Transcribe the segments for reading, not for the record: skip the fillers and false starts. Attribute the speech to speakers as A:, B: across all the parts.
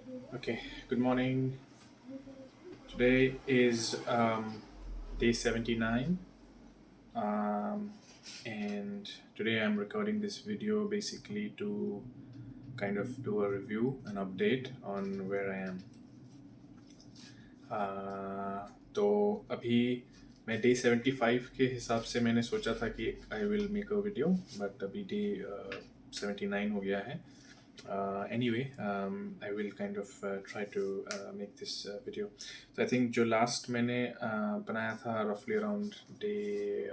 A: Okay, good morning. Today is day 79, um, and today I'm recording this video basically to kind of do a review, an update on where I am. तो अभी मैं day 75 के हिसाब से मैंने सोचा था कि I will make a video, but अभी डे 79 हो गया है. Anyway, I will kind of try to make this video. So I think जो last मैंने बनाया था roughly around day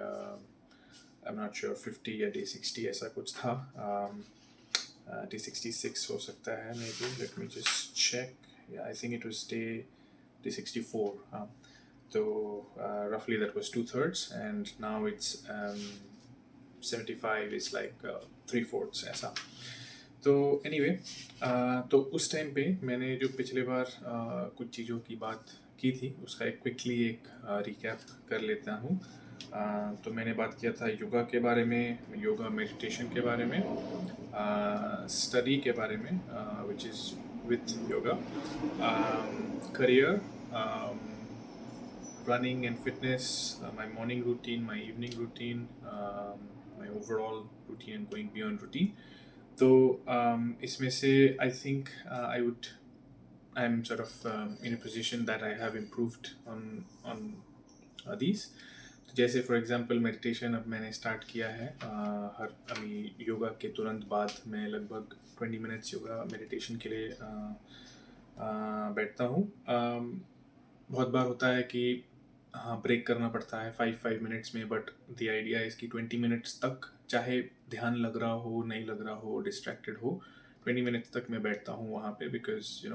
A: I'm not sure 50 या day 60 ऐसा कुछ था. Day 66 हो सकता है maybe. Let me just check. Yeah, I think it was day 64. So roughly that was 2/3, and now it's 75 is like 3/4 ऐसा. तो एनीवे तो उस टाइम पे मैंने जो पिछले बार कुछ चीज़ों की बात की थी उसका एक क्विकली एक रिकैप कर लेता हूँ. तो मैंने बात किया था योगा के बारे में, योगा मेडिटेशन के बारे में, स्टडी के बारे में which is with yoga, career, running and fitness, my morning routine, my evening routine, my overall routine and going beyond routine. तो इसमें से I think I am sort of in a position that I have improved on these. जैसे for example meditation अब मैंने start किया है. हर अभी योगा के तुरंत बाद मैं लगभग 20 मिनट्स योगा मेडिटेशन के लिए बैठता हूँ. बहुत बार होता है कि हाँ ब्रेक करना पड़ता है 5 मिनट्स में, बट द आइडिया है कि 20 मिनट्स तक चाहे ध्यान लग रहा हो नहीं लग रहा हो, डिस्ट्रैक्टेड हो, 20 मिनट्स तक मैं बैठता हूँ वहाँ पे. बिकॉज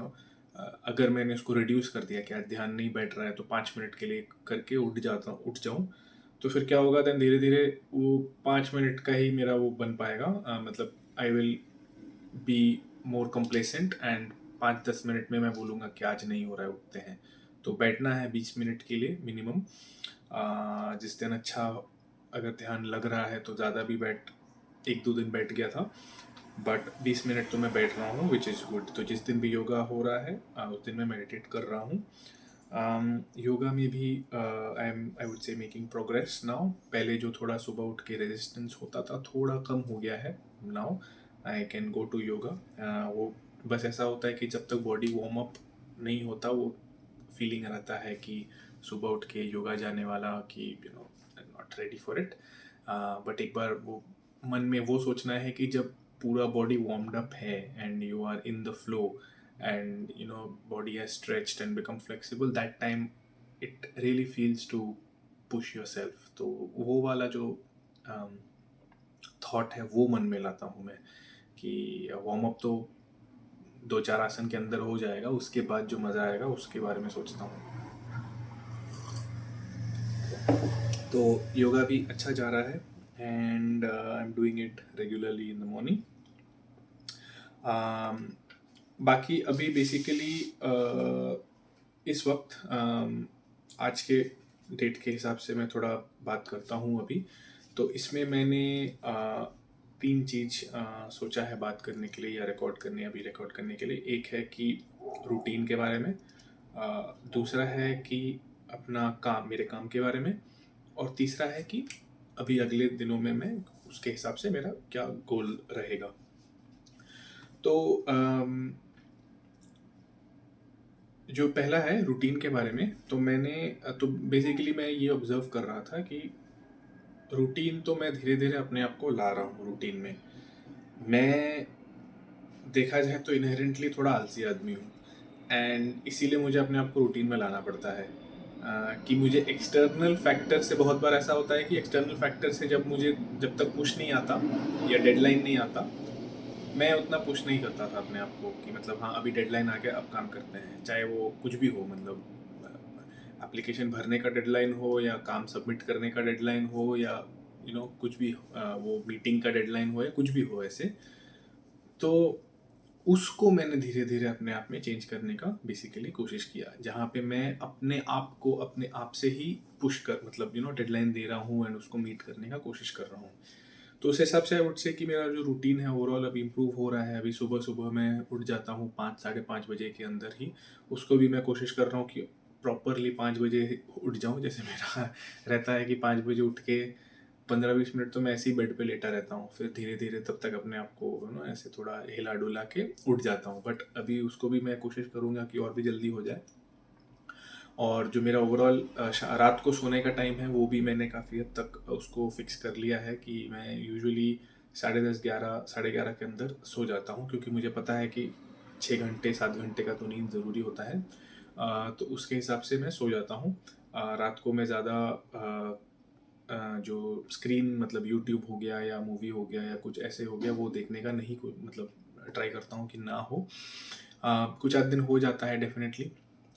A: अगर मैंने उसको रिड्यूस कर दिया कि आज ध्यान नहीं बैठ रहा है तो 5 मिनट के लिए करके उठ जाऊँ, तो फिर क्या होगा देन धीरे धीरे वो 5 मिनट का ही मेरा वो बन पाएगा. मतलब I will be more complacent and 5-10 minute में मैं बोलूँगा कि आज नहीं हो रहा है, उठते हैं. तो बैठना है 20 मिनट के लिए मिनिमम. जिस दिन अच्छा अगर ध्यान लग रहा है तो ज़्यादा भी बैठ, 1-2 दिन बैठ गया था, बट 20 मिनट तो मैं बैठ रहा हूँ विच इज़ गुड. तो जिस दिन भी योगा हो रहा है उस दिन मैं मेडिटेट कर रहा हूँ. योगा में भी I would say making progress now. पहले जो थोड़ा सुबह उठ के रेजिस्टेंस होता था थोड़ा कम हो गया है. Now I can go to yoga. वो बस ऐसा होता है कि जब तक बॉडी वार्म अप नहीं होता वो फीलिंग रहता है कि सुबह उठ के योगा जाने वाला कि not ready for it. But एक बार वो मन में वो सोचना है कि जब पूरा बॉडी वार्म्ड अप है and you are in the flow and body has stretched and become flexible, that time it really feels to push yourself. तो वो वाला जो थॉट है वो मन में लाता हूँ मैं कि वार्म अप तो 2-4 आसन के अंदर हो जाएगा, उसके बाद जो मज़ा आएगा उसके बारे में सोचता हूँ. तो योगा भी अच्छा जा रहा है and I am doing it regularly in the morning. बाकी अभी बेसिकली इस वक्त आज के डेट के हिसाब से मैं थोड़ा बात करता हूँ अभी. तो इसमें मैंने 3 चीज़ सोचा है बात करने के लिए या अभी रिकॉर्ड करने के लिए. एक है कि रूटीन के बारे में, दूसरा है कि अपना काम, मेरे काम के बारे में, और तीसरा है कि अभी अगले दिनों में मैं उसके हिसाब से मेरा क्या गोल रहेगा. तो जो पहला है रूटीन के बारे में, तो बेसिकली मैं ये ऑब्ज़र्व कर रहा था कि रूटीन तो मैं धीरे धीरे अपने आप को ला रहा हूँ. रूटीन में मैं देखा जाए तो इनहेरेंटली थोड़ा आलसी आदमी हूँ एंड इसीलिए मुझे अपने आप को रूटीन में लाना पड़ता है. कि मुझे एक्सटर्नल फैक्टर से बहुत बार ऐसा होता है कि एक्सटर्नल फैक्टर से जब तक पुश नहीं आता या डेडलाइन नहीं आता, मैं उतना पुश नहीं करता था अपने आप को कि मतलब हाँ अभी डेडलाइन आ गया अब काम करते हैं, चाहे वो कुछ भी हो. मतलब एप्लीकेशन भरने का डेडलाइन हो या काम सबमिट करने का डेडलाइन हो या कुछ भी, वो मीटिंग का डेडलाइन हो या कुछ भी हो ऐसे. तो उसको मैंने धीरे धीरे अपने आप में चेंज करने का बेसिकली कोशिश किया, जहाँ पे मैं अपने आप को अपने आप से ही पुश कर मतलब डेडलाइन दे रहा हूँ एंड उसको मीट करने का कोशिश कर रहा हूँ. तो उस हिसाब से आई वुड से कि मेरा जो रूटीन है ओवरऑल अभी इम्प्रूव हो रहा है। अभी सुबह-सुबह मैं उठ जाता हूँ 5 साढ़े 5 बजे के अंदर ही। उसको भी मैं कोशिश कर रहा हूँ कि प्रॉपरली 5 बजे उठ जाऊँ। जैसे मेरा रहता है कि 5 बजे उठ के 15-20 मिनट तो मैं ऐसे ही बेड पे लेटा रहता हूँ। फिर धीरे-धीरे तब तक अपने आप को ऐसे थोड़ा हिला-डुला के उठ जाता हूँ। बट अभी उसको भी मैं कोशिश करूँगा कि और भी जल्दी हो जाए। और जो मेरा ओवरऑल रात को सोने का टाइम है वो भी मैंने काफ़ी हद तक उसको फिक्स कर लिया है कि मैं यूजुअली 10:30 11 11:30 के अंदर सो जाता हूँ, क्योंकि मुझे पता है कि 6 घंटे 7 घंटे का तो नींद ज़रूरी होता है। तो उसके हिसाब से मैं सो जाता हूँ। रात को मैं ज़्यादा जो स्क्रीन मतलब यूट्यूब हो गया या मूवी हो गया या कुछ ऐसे हो गया वो देखने का नहीं कोई मतलब ट्राई करता हूँ कि ना हो। कुछ आध दिन हो जाता है डेफिनेटली,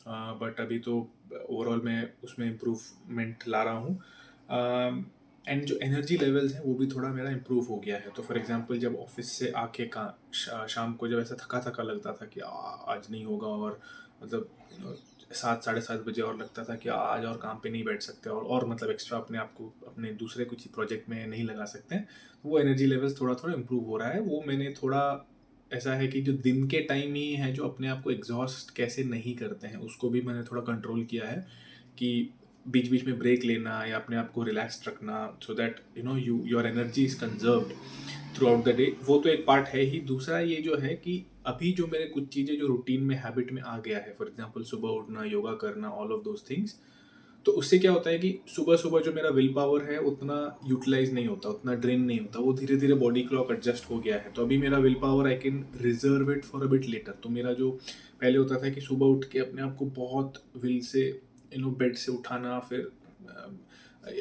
A: बट अभी तो ओवरऑल मैं उसमें इम्प्रूवमेंट ला रहा हूँ। एंड जो एनर्जी लेवल्स हैं वो भी थोड़ा मेरा इम्प्रूव हो गया है। तो फॉर एग्जांपल जब ऑफिस से आके शाम को जब ऐसा थका थका लगता था कि आज नहीं होगा, और मतलब 7 साढ़े 7 बजे और लगता था कि आज और काम पे नहीं बैठ सकते और मतलब एक्स्ट्रा अपने आप को अपने दूसरे कुछ प्रोजेक्ट में नहीं लगा सकते हैं, वो एनर्जी लेवल्स थोड़ा थोड़ा इम्प्रूव हो रहा है। वो मैंने थोड़ा ऐसा है कि जो दिन के टाइम ही है जो अपने आप को एग्जॉस्ट कैसे नहीं करते हैं उसको भी मैंने थोड़ा कंट्रोल किया है कि बीच बीच में ब्रेक लेना या अपने आप को रिलैक्स रखना, so that your energy is conserved through out the day. वो तो एक पार्ट है ही। दूसरा ये जो है कि अभी जो मेरे कुछ चीज़ें जो रूटीन में हैबिट में आ गया है, फॉर एग्जांपल सुबह उठना, योगा करना, ऑल ऑफ दोज थिंग्स, तो उससे क्या होता है कि सुबह सुबह जो मेरा विल पावर है उतना यूटिलाइज नहीं होता, उतना ड्रेन नहीं होता। वो धीरे धीरे बॉडी क्लॉक एडजस्ट हो गया है। तो अभी मेरा will power I can reserve it for a bit letter. तो मेरा जो पहले होता था कि सुबह उठ के अपने आप को बहुत विल से बेड से उठाना, फिर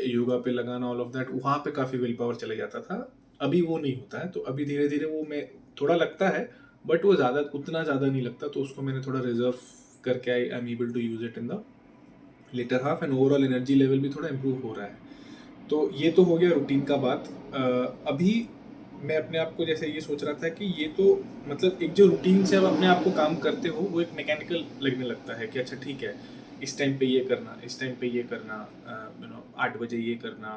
A: योगा पे लगाना, ऑल ऑफ दैट, वहाँ पे काफ़ी विल पावर चले जाता था। अभी वो नहीं होता है। तो अभी धीरे धीरे वो मैं थोड़ा लगता है, बट वो ज़्यादा उतना ज़्यादा नहीं लगता। तो उसको मैंने थोड़ा रिजर्व करके I am able to use it in the latter half, and overall energy level भी थोड़ा इम्प्रूव हो रहा है। तो ये तो हो गया रूटीन का बात। अभी मैं अपने आप को जैसे ये सोच रहा था कि ये तो मतलब एक जो रूटीन से आप अपने आप को काम करते हो वो एक मैकेनिकल लगने लगता है कि अच्छा ठीक है, इस टाइम पे ये करना, इस टाइम पे ये करना, 8 बजे ये करना,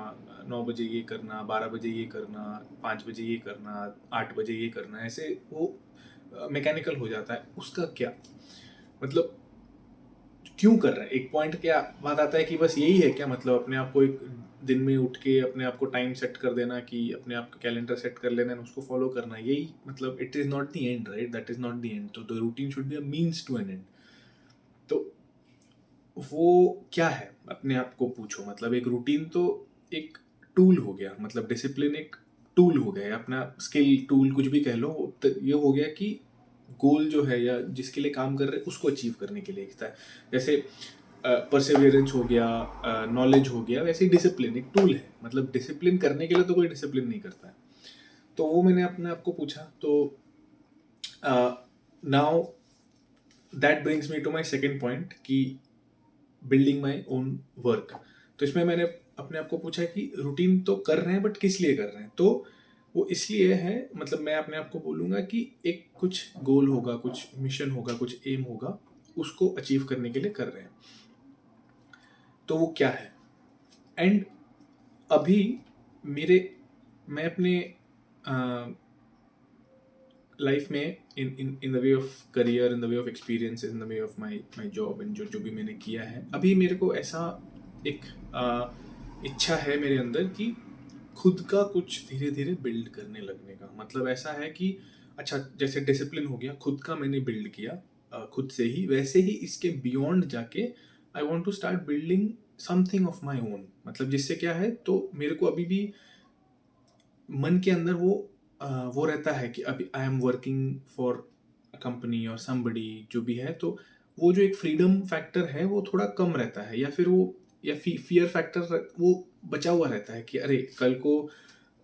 A: 9 बजे ये करना, 12 बजे ये करना, 5 बजे ये करना, 8 बजे ये करना, ऐसे वो मैकेनिकल हो जाता है। उसका क्या मतलब, क्यों कर रहे हैं? एक पॉइंट क्या बात आता है कि बस यही है क्या मतलब अपने आप को एक दिन में उठ के अपने आप को टाइम सेट कर देना, कि अपने आप का कैलेंडर सेट कर लेना और उसको फॉलो करना, यही मतलब it is not the end, right? That is not the end. तो the routine should be a means to an end. तो वो क्या है अपने आप को पूछो। मतलब एक रूटीन तो एक टूल हो गया, मतलब डिसिप्लिन एक टूल हो गया, अपना स्किल टूल कुछ भी कह लो। तो ये हो गया कि गोल जो है या जिसके लिए काम कर रहे हैं उसको अचीव करने के लिए होता है। जैसे परसेवरेंस हो गया, नॉलेज हो गया, वैसे ही डिसिप्लिन एक टूल है। मतलब डिसिप्लिन करने के लिए तो कोई डिसिप्लिन नहीं करता है। तो वो मैंने अपने आप को पूछा। तो now that brings me to my second point कि बिल्डिंग माई ओन वर्क। तो इसमें मैंने अपने आप को पूछा कि रूटीन तो कर रहे हैं बट किस लिए कर रहे हैं। तो वो इसलिए है, मतलब मैं अपने आप को बोलूँगा कि एक कुछ गोल होगा, कुछ मिशन होगा, कुछ एम होगा, उसको अचीव करने के लिए कर रहे हैं। तो वो क्या है? एंड अभी मेरे मैं अपने लाइफ में in the way of career, in the way of experience, in the way of my job, and जो जो भी मैंने किया है, अभी मेरे को ऐसा एक इच्छा है मेरे अंदर कि खुद का कुछ धीरे धीरे बिल्ड करने लगने का। मतलब ऐसा है कि अच्छा जैसे डिसिप्लिन हो गया, खुद का मैंने बिल्ड किया खुद से ही, वैसे ही इसके बियॉन्ड जाके I want to start building something of my own. मतलब जिससे क्या है, तो मेरे को अभी भी मन के अंदर वो रहता है कि अभी I am working for a company और समबडी जो भी है। तो वो जो एक फ्रीडम फैक्टर है वो थोड़ा कम रहता है, या फिर वो या फियर फैक्टर वो बचा हुआ रहता है कि अरे कल को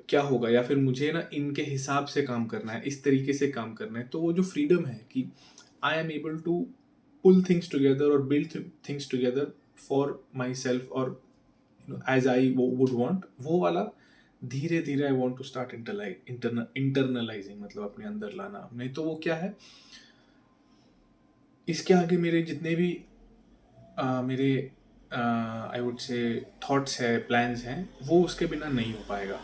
A: क्या होगा, या फिर मुझे ना इनके हिसाब से काम करना है, इस तरीके से काम करना है। तो वो जो फ्रीडम है कि I am able to pull things together और build things together for myself, और एज आई वुड वांट, वो वाला धीरे धीरे I want to start internalizing, मतलब अपने अंदर लाना। नहीं तो वो क्या है, इसके आगे मेरे जितने भी मेरे आई वुड से थॉट्स है, प्लान्स हैं, वो उसके बिना नहीं हो पाएगा।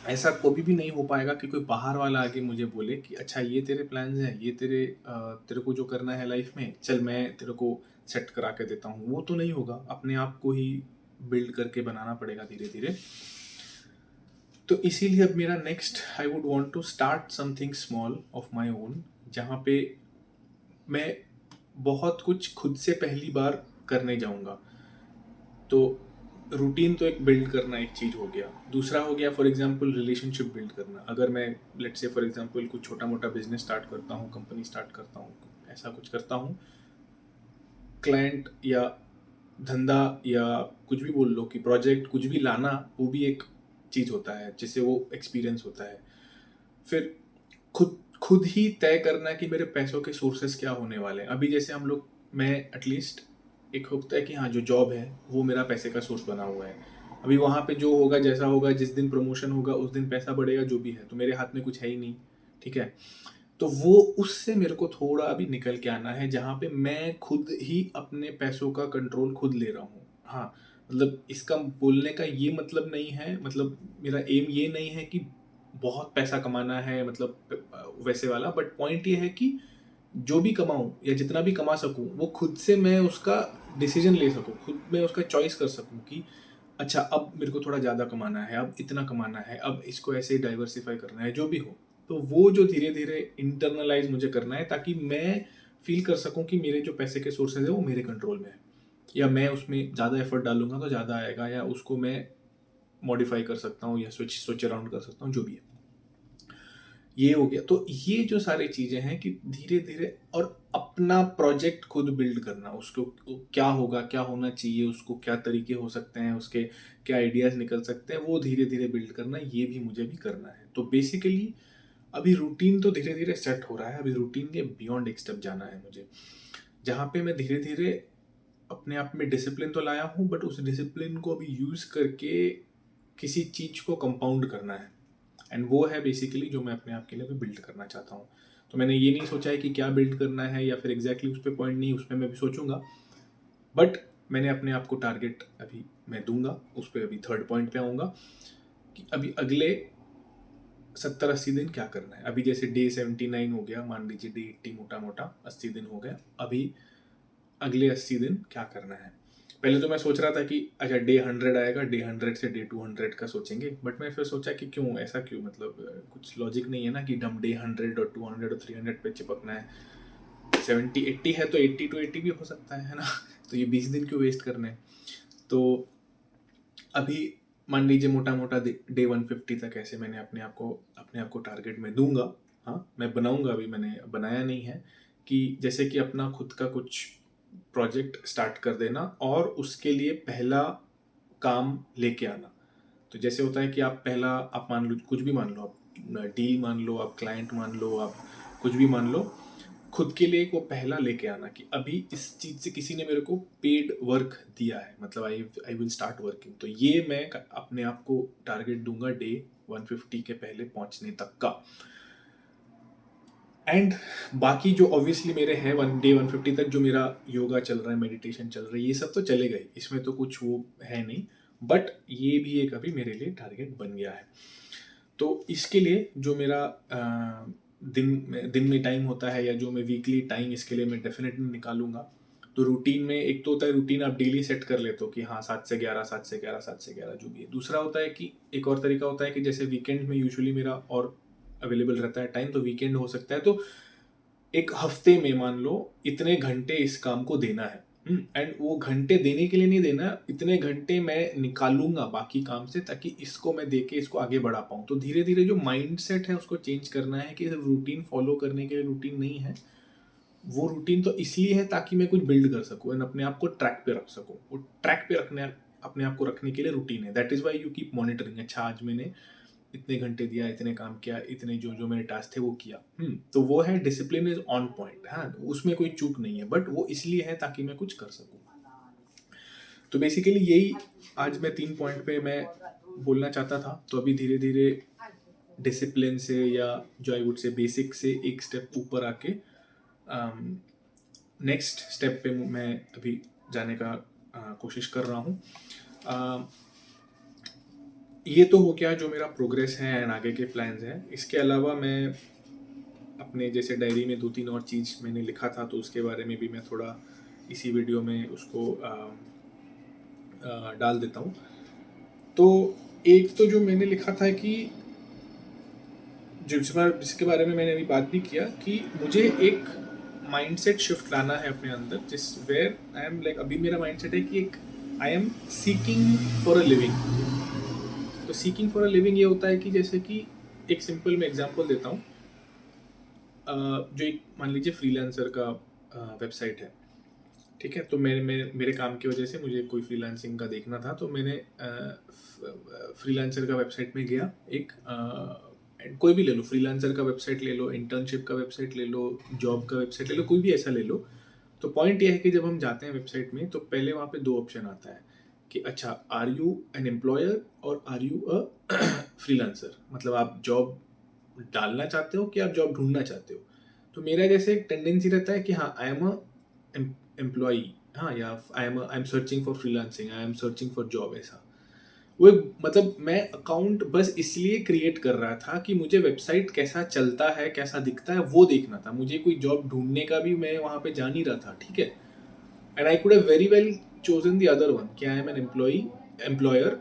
A: ऐसा कभी भी नहीं हो पाएगा कि कोई बाहर वाला आके मुझे बोले कि अच्छा ये तेरे प्लान्स हैं, ये तेरे को जो करना है लाइफ में, चल मैं तेरे को सेट करा के देता हूँ। वो तो नहीं होगा, अपने आप को ही बिल्ड करके बनाना पड़ेगा धीरे धीरे। तो इसीलिए अब मेरा next, I would want to start something small of my own, जहाँ पे मैं बहुत कुछ खुद से पहली बार करने जाऊँगा। तो रूटीन तो एक बिल्ड करना एक चीज़ हो गया। दूसरा हो गया फॉर एग्जांपल रिलेशनशिप बिल्ड करना। अगर मैं लेट्स से फॉर एग्जांपल कुछ छोटा मोटा बिजनेस स्टार्ट करता हूँ, कंपनी स्टार्ट करता हूँ, ऐसा कुछ करता हूँ, क्लाइंट या धंधा या कुछ भी बोल लो कि प्रोजेक्ट कुछ भी लाना, वो भी एक चीज़ होता है जिससे वो एक्सपीरियंस होता है। फिर खुद खुद ही तय करना कि मेरे पैसों के सोर्सेस क्या होने वाले हैं। अभी जैसे हम लोग, मैं एटलीस्ट एक होता है कि हाँ जो जॉब है वो मेरा पैसे का सोर्स बना हुआ है। अभी वहाँ पे जो होगा जैसा होगा, जिस दिन प्रमोशन होगा उस दिन पैसा बढ़ेगा, जो भी है, तो मेरे हाथ में कुछ है ही नहीं। ठीक है, तो वो उससे मेरे को थोड़ा अभी निकल के आना है, जहाँ पे मैं खुद ही अपने पैसों का कंट्रोल खुद ले रहा हूँ। हाँ, मतलब इसका बोलने का ये मतलब नहीं है, मतलब मेरा एम ये नहीं है कि बहुत पैसा कमाना है, मतलब वैसे वाला, बट पॉइंट ये है कि जो भी कमाऊँ या जितना भी कमा सकूँ वो खुद से मैं उसका डिसीजन ले सकूँ, खुद मैं उसका चॉइस कर सकूँ कि अच्छा अब मेरे को थोड़ा ज़्यादा कमाना है, अब इतना कमाना है, अब इसको ऐसे डाइवर्सिफाई करना है, जो भी हो। तो वो जो धीरे धीरे इंटरनलाइज मुझे करना है, ताकि मैं फील कर सकूं कि मेरे जो पैसे के सोर्सेज है वो मेरे कंट्रोल में है, या मैं उसमें ज़्यादा एफर्ट डालूंगा तो ज़्यादा आएगा, या उसको मैं मॉडिफाई कर सकता हूँ या स्विच अराउंड कर सकता हूँ, जो भी है। ये हो गया। तो ये जो सारी चीज़ें हैं कि धीरे धीरे, और अपना प्रोजेक्ट खुद बिल्ड करना, उसको क्या होगा, क्या होना चाहिए, उसको क्या तरीके हो सकते हैं, उसके क्या आइडियाज़ निकल सकते हैं, वो धीरे धीरे बिल्ड करना, ये भी मुझे भी करना है। तो बेसिकली अभी रूटीन तो धीरे धीरे सेट हो रहा है, अभी रूटीन के बियॉन्ड एक स्टेप जाना है मुझे, जहाँ पे मैं धीरे धीरे अपने आप में डिसिप्लिन तो लाया हूँ, बट उस डिसिप्लिन को अभी यूज़ करके किसी चीज़ को कंपाउंड करना है। एंड वो है बेसिकली जो मैं अपने आप के लिए भी बिल्ड करना चाहता हूँ। तो मैंने ये नहीं सोचा है कि क्या बिल्ड करना है, या फिर एग्जैक्टली उस पर पॉइंट नहीं, उस पर मैं भी सोचूंगा, बट मैंने अपने आप को टारगेट अभी मैं दूंगा, उस पर अभी थर्ड पॉइंट पे आऊँगा कि अभी अगले 70-80 दिन क्या करना है। अभी जैसे डे 79 हो गया, मान लीजिए डे 80 मोटा मोटा 80 दिन हो गया, अभी अगले 80 दिन क्या करना है। पहले तो मैं सोच रहा था कि अच्छा डे 100 आएगा, डे 100 से डे 200 का सोचेंगे, बट मैं फिर सोचा कि क्यों, ऐसा क्यों, मतलब कुछ लॉजिक नहीं है ना कि हम डे 100 और 200 और 300 पे चिपकना है। 70-80 है तो 80 to 80 भी हो सकता है ना। तो ये 20 दिन क्यों वेस्ट करने हैं। तो अभी मान लीजिए मोटा मोटा डे 150 तक ऐसे मैंने अपने आप को टारगेट में दूंगा। हाँ, मैं बनाऊंगा, अभी मैंने बनाया नहीं है, कि जैसे कि अपना खुद का कुछ प्रोजेक्ट स्टार्ट कर देना और उसके लिए पहला काम लेके आना। तो जैसे होता है कि आप पहला, आप मान लो कुछ भी मान लो, आप डील मान लो, आप क्लाइंट मान लो, आप कुछ भी मान लो, खुद के लिए एक वो पहला लेके आना कि अभी इस चीज़ से किसी ने मेरे को पेड वर्क दिया है, मतलब आई विल स्टार्ट वर्किंग। तो ये मैं अपने आप को टारगेट दूंगा डे 150 के पहले पहुंचने तक का। एंड बाकी जो ऑब्वियसली मेरे हैं डे 150 तक जो मेरा योगा चल रहा है, मेडिटेशन चल रहा है, ये सब तो चलेगा ही, इसमें तो कुछ वो है नहीं, बट ये भी एक अभी मेरे लिए टारगेट बन गया है। तो इसके लिए जो मेरा दिन में टाइम होता है, या जो मैं वीकली टाइम इसके लिए मैं डेफिनेटली निकालूंगा। तो रूटीन में एक तो होता है, रूटीन आप डेली सेट कर लेते हो कि हाँ 7 से 11, 7 से 11, 7 से 11, जो भी है। दूसरा होता है कि एक और तरीका होता है कि जैसे वीकेंड में यूजुअली मेरा और अवेलेबल रहता है टाइम, तो वीकेंड हो सकता है, तो एक हफ्ते में मान लो इतने घंटे इस काम को देना है। एंड वो घंटे देने के लिए नहीं देना, इतने घंटे मैं निकालूंगा बाकी काम से, ताकि इसको मैं देके इसको आगे बढ़ा पाऊँ। तो धीरे धीरे जो माइंडसेट है उसको चेंज करना है कि सिर्फ रूटीन फॉलो करने के लिए रूटीन नहीं है, वो रूटीन तो इसलिए है ताकि मैं कुछ बिल्ड कर सकूँ एंड अपने आप को ट्रैक पे रख सकूँ। वो ट्रैक पे रखने, अपने आप को रखने के लिए रूटीन है। That is why you keep monitoring. अच्छा आज मैंने इतने घंटे दिया, इतने काम किया, इतने जो जो मेरे टास्क थे वो किया। तो वो है डिसिप्लिन इज ऑन पॉइंट। हाँ, उसमें कोई चूक नहीं है, बट वो इसलिए है ताकि मैं कुछ कर सकूँ। तो बेसिकली यही आज मैं 3 पॉइंट पे मैं बोलना चाहता था। तो अभी धीरे धीरे डिसिप्लिन से, या जो आई वुड से बेसिक से एक स्टेप ऊपर आके नेक्स्ट स्टेप पे मैं अभी जाने का कोशिश कर रहा हूँ। ये तो हो गया जो मेरा प्रोग्रेस है एंड आगे के प्लान्स हैं। इसके अलावा मैं अपने जैसे डायरी में 2-3 और चीज़ मैंने लिखा था, तो उसके बारे में भी मैं थोड़ा इसी वीडियो में उसको डाल देता हूँ। तो एक तो जो मैंने लिखा था कि जिसके बारे में मैंने अभी बात भी किया कि मुझे एक माइंडसेट शिफ्ट लाना है अपने अंदर, जिस वेयर आई एम लाइक, अभी मेरा माइंडसेट है कि एक I am seeking for a living. तो सीकिंग फॉर अ लिविंग ये होता है कि जैसे कि एक सिंपल मैं एग्जांपल देता हूँ। जो एक मान लीजिए फ्रीलांसर का वेबसाइट है, ठीक है। तो मेरे काम की वजह से मुझे कोई फ्रीलांसिंग का देखना था, तो मैंने फ्रीलांसर का वेबसाइट में गया। एक कोई भी ले लो, फ्रीलांसर का वेबसाइट ले लो, इंटर्नशिप का वेबसाइट ले लो, जॉब का वेबसाइट ले लो, कोई भी ऐसा ले लो। तो पॉइंट ये है कि जब हम जाते हैं वेबसाइट में, तो पहले वहाँ पे 2 ऑप्शन आता है कि अच्छा, आर यू एन एम्प्लॉयर और आर यू अ फ्रीलांसर, मतलब आप जॉब डालना चाहते हो कि आप जॉब ढूंढना चाहते हो। तो मेरा जैसे एक टेंडेंसी रहता है कि हाँ, आई एम अ एम्प्लॉई, हाँ, या I am searching for freelancing, I am searching for job, ऐसा। वो मतलब मैं अकाउंट बस इसलिए क्रिएट कर रहा था कि मुझे वेबसाइट कैसा चलता है, कैसा दिखता है, वो देखना था। मुझे कोई जॉब ढूंढने का भी मैं वहाँ पे जा नहीं रहा था, ठीक है। And I could have very well chosen the other one कि आई एम एन एम्प्लॉयर,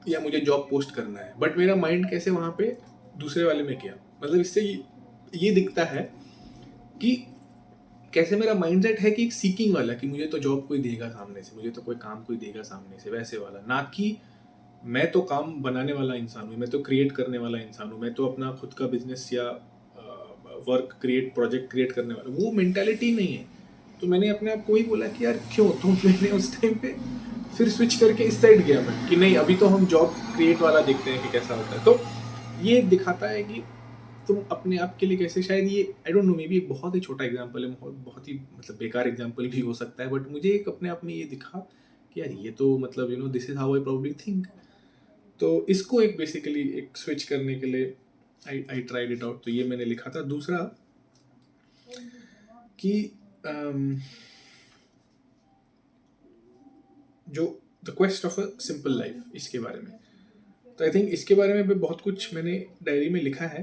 A: या मुझे जॉब पोस्ट करना है। बट मेरा माइंड कैसे वहाँ पे दूसरे वाले में गया, मतलब इससे ये दिखता है कि कैसे मेरा माइंडसेट है कि एक सीकिंग वाला, कि मुझे तो जॉब कोई देगा सामने से, मुझे तो कोई काम कोई देगा सामने से, वैसे वाला। ना कि मैं तो काम बनाने वाला इंसान हूँ, मैं तो क्रिएट करने वाला इंसान हूँ, मैं तो अपना खुद का बिजनेस या वर्क क्रिएट, प्रोजेक्ट क्रिएट करने वाला, वो मेंटालिटी नहीं है। तो मैंने अपने आप को ही बोला कि यार क्यों, तो मैंने उस टाइम पे फिर स्विच करके इस साइड गया मैं कि नहीं, अभी तो हम जॉब क्रिएट वाला देखते हैं कि कैसा होता है। तो ये दिखाता है कि तुम अपने आप के लिए कैसे, शायद ये I don't know, may be एक बहुत ही छोटा एग्जांपल है, बहुत ही मतलब बेकार एग्जांपल भी हो सकता है, बट मुझे एक अपने आप में ये दिखा कि यार ये तो मतलब this is how I probably think. तो इसको एक बेसिकली एक स्विच करने के लिए आई ट्राइड इट आउट। तो ये मैंने लिखा था। दूसरा कि जो the quest of a simple life, इसके बारे में, तो आई थिंक इसके बारे में भी बहुत कुछ मैंने डायरी में लिखा है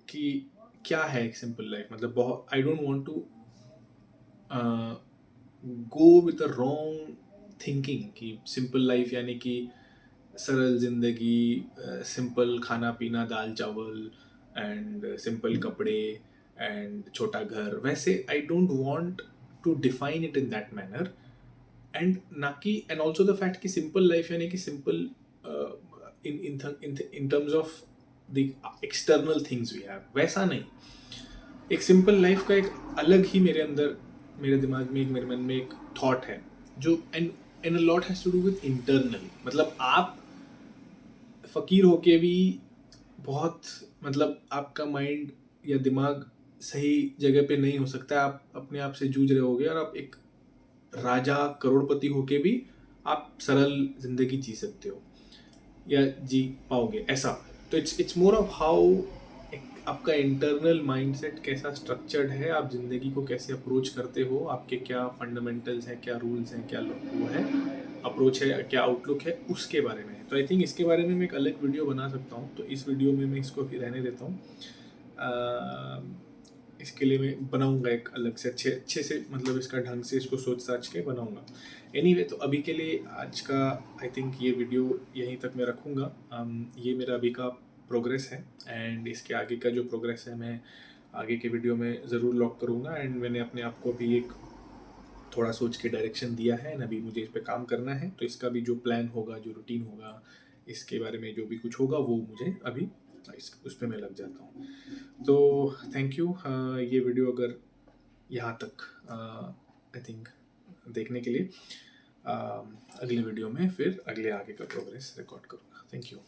A: कि क्या है एक सिंपल लाइफ। मतलब बहुत, I don't want to go with a wrong thinking कि सिंपल लाइफ यानी कि सरल जिंदगी, सिंपल खाना पीना, दाल चावल, एंड सिंपल कपड़े, एंड छोटा घर, वैसे I don't want to define it in that manner. And ना कि, एंड ऑल्सो द फैक्ट कि सिंपल लाइफ यानी कि simple in terms of the external things we have, वैसा नहीं। एक सिंपल लाइफ का एक अलग ही मेरे अंदर, मेरे दिमाग में, एक मेरे मन में एक थॉट है जो, and and a lot has to do with internal. मतलब आप फकीर होके भी बहुत, मतलब आपका माइंड या दिमाग सही जगह पे नहीं हो सकता, आप अपने आप से जूझ रहे होगे, और आप एक राजा करोड़पति होके भी आप सरल जिंदगी जी सकते हो या जी पाओगे, ऐसा। तो इट्स मोर ऑफ हाउ आपका इंटरनल माइंडसेट कैसा स्ट्रक्चर्ड है, आप जिंदगी को कैसे अप्रोच करते हो, आपके क्या फंडामेंटल्स हैं, क्या रूल्स हैं, क्या वो है, अप्रोच है, क्या आउटलुक है, उसके बारे में है। तो आई थिंक इसके बारे में मैं एक अलग वीडियो बना सकता हूँ। तो इस वीडियो में मैं इसको रहने देता हूँ। इसके लिए मैं बनाऊंगा एक अलग से अच्छे से, मतलब इसका ढंग से इसको सोच साच के बनाऊंगा। एनीवे, तो अभी के लिए आज का आई थिंक ये वीडियो यहीं तक मैं रखूँगा। ये मेरा अभी का प्रोग्रेस है, एंड इसके आगे का जो प्रोग्रेस है मैं आगे के वीडियो में ज़रूर लॉक करूँगा। एंड मैंने अपने आप को भी एक थोड़ा सोच के डायरेक्शन दिया है, एंड अभी मुझे इस पर काम करना है। तो इसका भी जो प्लान होगा, जो रूटीन होगा, इसके बारे में जो भी कुछ होगा, वो मुझे अभी उस पर मैं लग जाता हूँ। तो थैंक यू ये वीडियो अगर यहाँ तक आई थिंक देखने के लिए। अगले वीडियो में फिर अगले आगे का प्रोग्रेस रिकॉर्ड करूँगा। Thank you.